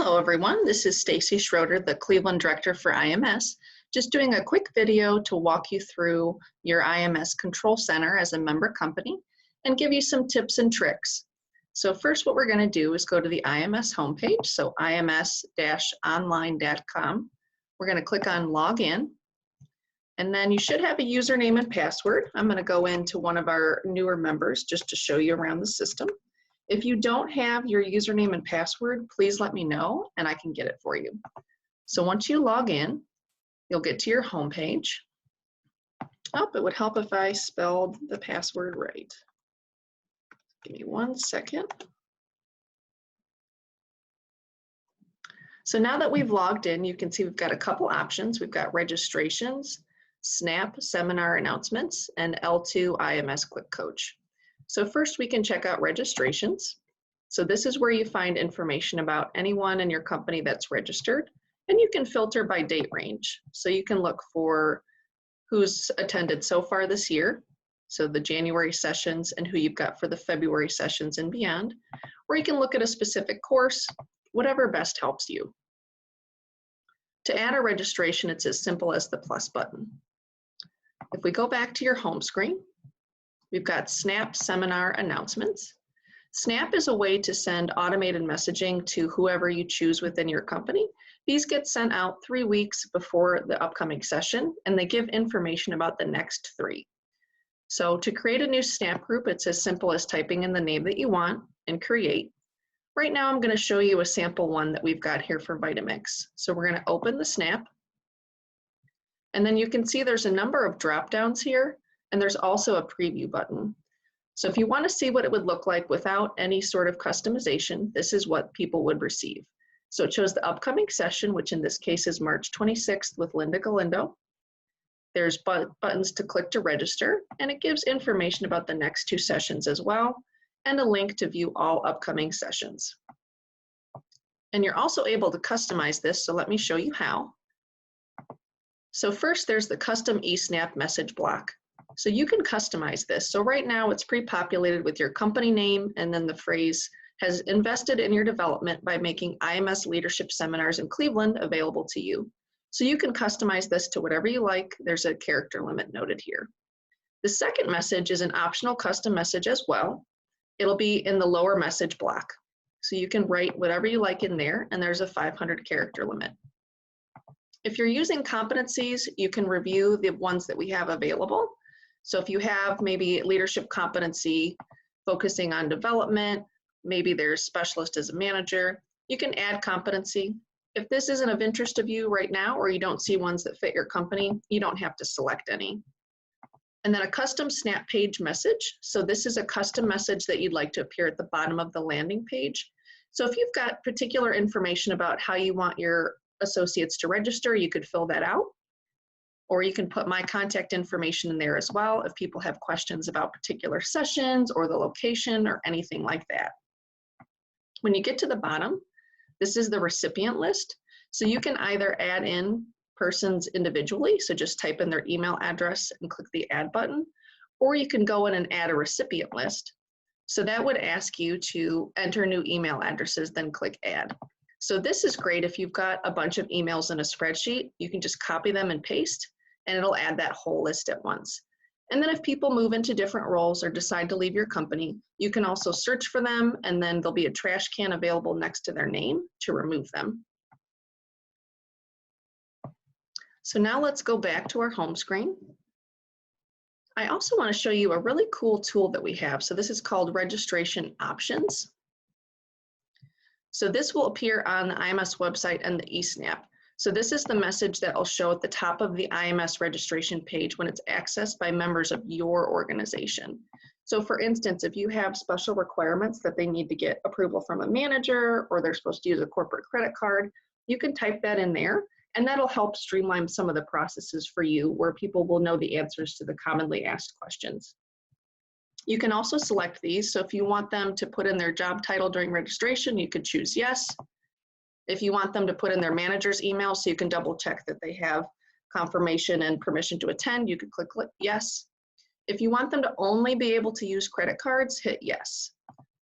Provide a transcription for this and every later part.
Hello everyone, this is Stacey Schroeder, the Cleveland Director for IMS. Just doing a quick video to walk you through your IMS Control Center as a member company and give you some tips and tricks. So first what we're going to do is go to the IMS homepage, so ims-online.com. We're going to click on Login, and then you should have a username and password. I'm going to go into one of our newer members just to show you around the system. If you don't have your username and password, please let me know and I can get it for you. So once you log in, you'll get to your home page. Oh, it would help if I spelled the password right. Give me 1 second. So now that we've logged in, you can see we've got a couple options. We've got registrations, Snap seminar announcements, and L2 IMS Quickcoach. So first we can check out registrations. So this is where you find information about anyone in your company that's registered, and you can filter by date range. So you can look for who's attended so far this year, so the January sessions, and who you've got for the February sessions and beyond, or you can look at a specific course, whatever best helps you. To add a registration, it's as simple as the plus button. If we go back to your home screen, we've got Snap Seminar Announcements. Snap is a way to send automated messaging to whoever you choose within your company. These get sent out 3 weeks before the upcoming session, and they give information about the next 3. So to create a new Snap group, it's as simple as typing in the name that you want and create. Right now, I'm going to show you a sample one that we've got here for Vitamix. So we're going to open the Snap, and then you can see there's a number of drop downs here. And there's also a preview button. So if you want to see what it would look like without any sort of customization, this is what people would receive. So it shows the upcoming session, which in this case is March 26th with Linda Galindo. There's buttons to click to register, and it gives information about the next 2 sessions as well, and a link to view all upcoming sessions. And you're also able to customize this, so let me show you how. So first there's the custom eSnap message block. So you can customize this. So right now it's pre-populated with your company name and then the phrase has invested in your development by making IMS leadership seminars in Cleveland available to you. So you can customize this to whatever you like. There's a character limit noted here. The second message is an optional custom message as well. It'll be in the lower message block. So you can write whatever you like in there, and there's a 500 character limit. If you're using competencies, you can review the ones that we have available. So if you have maybe leadership competency focusing on development, maybe there's specialist as a manager, you can add competency. If this isn't of interest of you right now, or you don't see ones that fit your company, you don't have to select any. And then a custom Snap page message. So this is a custom message that you'd like to appear at the bottom of the landing page. So if you've got particular information about how you want your associates to register, you could fill that out. Or you can put my contact information in there as well if people have questions about particular sessions or the location or anything like that. When you get to the bottom, this is the recipient list. So you can either add in persons individually, so just type in their email address and click the add button, or you can go in and add a recipient list. So that would ask you to enter new email addresses, then click add. So this is great if you've got a bunch of emails in a spreadsheet, you can just copy them and paste, and it'll add that whole list at once. And then if people move into different roles or decide to leave your company, you can also search for them, and then there'll be a trash can available next to their name to remove them. So now let's go back to our home screen. I also want to show you a really cool tool that we have. So this is called Registration Options. So this will appear on the IMS website and the eSnap. So this is the message that will show at the top of the IMS registration page when it's accessed by members of your organization. So for instance, if you have special requirements that they need to get approval from a manager, or they're supposed to use a corporate credit card, you can type that in there, and that'll help streamline some of the processes for you where people will know the answers to the commonly asked questions. You can also select these. So if you want them to put in their job title during registration, you could choose yes. If you want them to put in their manager's email so you can double check that they have confirmation and permission to attend, you could click yes. If you want them to only be able to use credit cards, hit yes.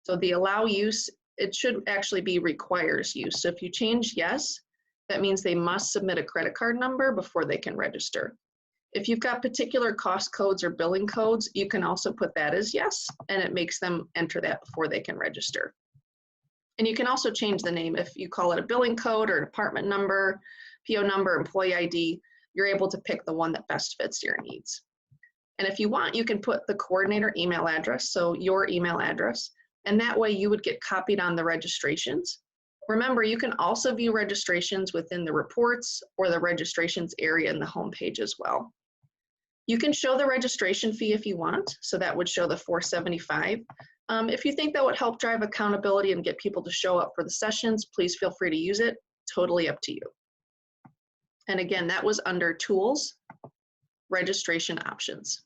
So the allow use it should actually be requires use. So if you change yes, that means they must submit a credit card number before they can register. If you've got particular cost codes or billing codes, you can also put that as yes, and it makes them enter that before they can register. And you can also change the name. If you call it a billing code or department number, PO number, employee ID, you're able to pick the one that best fits your needs. And if you want, you can put the coordinator email address, so your email address, and that way you would get copied on the registrations. Remember, you can also view registrations within the reports or the registrations area in the homepage as well. You can show the registration fee if you want, so that would show the $475. If you think that would help drive accountability and get people to show up for the sessions, please feel free to use it. Totally up to you. And again, that was under Tools, Registration Options.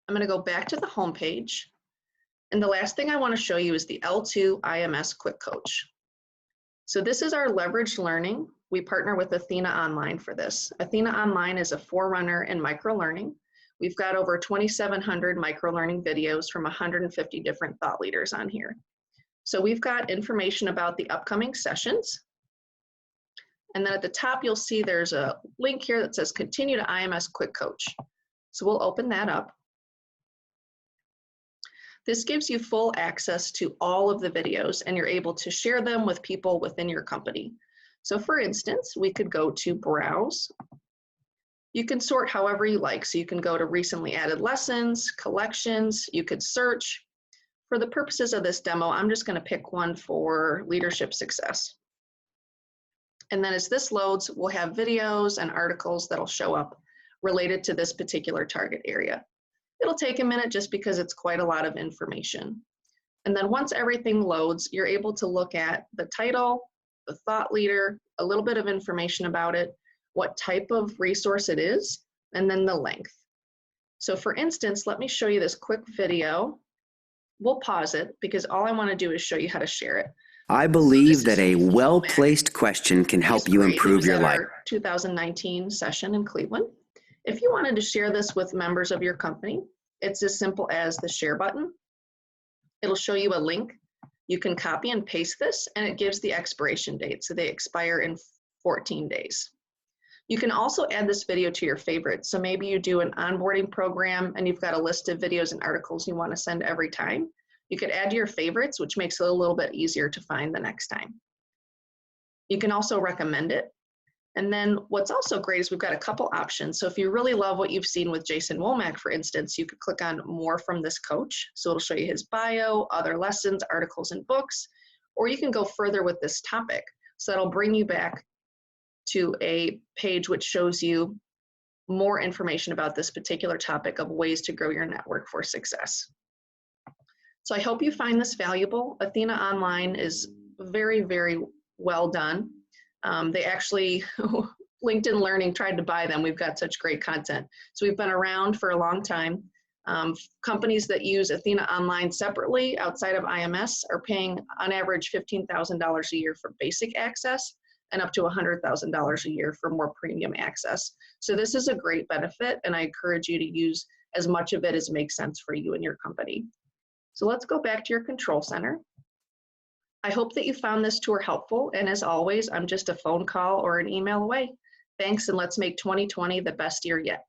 I'm going to go back to the home page. And the last thing I want to show you is the L2 Ims Quickcoach. So this is our leveraged learning. We partner with Athena Online for this. Athena Online is a forerunner in microlearning. We've got over 2,700 microlearning videos from 150 different thought leaders on here. So we've got information about the upcoming sessions. And then at the top, you'll see there's a link here that says Continue to Ims Quickcoach. So we'll open that up. This gives you full access to all of the videos, and you're able to share them with people within your company. So for instance, we could go to Browse. You can sort however you like. So you can go to recently added lessons, collections, you could search. For the purposes of this demo, I'm just going to pick one for leadership success. And then as this loads, we'll have videos and articles that'll show up related to this particular target area. It'll take a minute just because it's quite a lot of information. And then once everything loads, you're able to look at the title, the thought leader, a little bit of information about it, what type of resource it is, and then the length. So for instance, let me show you this quick video. We'll pause it because all I want to do is show you how to share it. I believe that a well-placed question can help you improve your life. Our 2019 session in Cleveland. If you wanted to share this with members of your company, it's as simple as the share button. It'll show you a link. You can copy and paste this, and it gives the expiration date. So they expire in 14 days. You can also add this video to your favorites. So maybe you do an onboarding program and you've got a list of videos and articles you want to send every time. You could add to your favorites, which makes it a little bit easier to find the next time. You can also recommend it. And then what's also great is we've got a couple options. So if you really love what you've seen with Jason Womack, for instance, you could click on more from this coach. So it'll show you his bio, other lessons, articles, and books, or you can go further with this topic. So that'll bring you back to a page which shows you more information about this particular topic of ways to grow your network for success. So I hope you find this valuable. Athena Online is very, very well done. They actually, LinkedIn Learning tried to buy them. We've got such great content. So we've been around for a long time. Companies that use Athena Online separately outside of IMS are paying on average $15,000 a year for basic access and up to $100,000 a year for more premium access. So this is a great benefit, and I encourage you to use as much of it as makes sense for you and your company. So let's go back to your control center. I hope that you found this tour helpful, and as always, I'm just a phone call or an email away. Thanks, and let's make 2020 the best year yet.